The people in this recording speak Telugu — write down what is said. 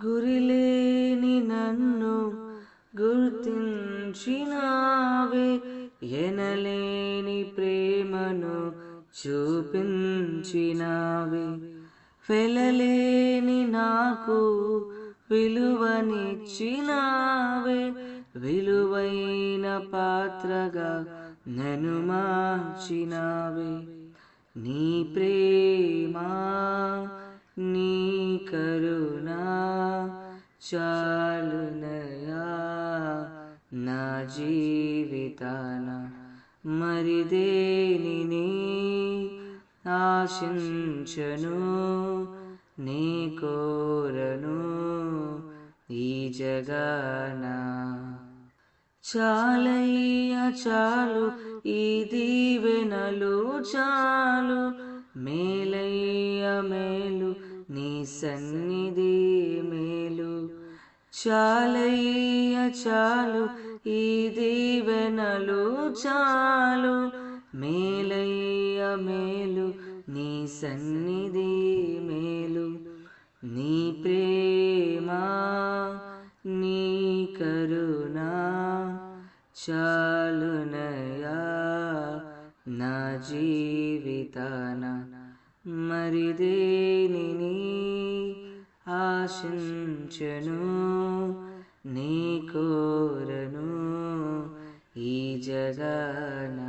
గురిలేని నన్ను గుర్తించినావే, ఎనలేని ప్రేమను చూపించినావే. వెలలేని నాకు విలువనిచ్చినావే, విలువైన పాత్రగా నన్ను మార్చినావే. నీ ప్రేమ నీ కరుణ చాలునయా నా జీవితాన. మరి దేనిని ఆశించను, నీ కోరను ఈ జగాన. చాలయ్యా చాలు ఈ దీవెనలు చాలు, మేలయ్య మేలు నీ సన్నిధి మేలు. చాలయ్యా చాలు ఈ దీవెనలు చాలు, మేలయ్య మేలు నీ సన్నిధి మేలు. నీ ప్రేమ నీ కరుణ చాలునయా నా జీవితాన. మరి దేనిని ఆశించను, నీ కోరను ఈ జగాన.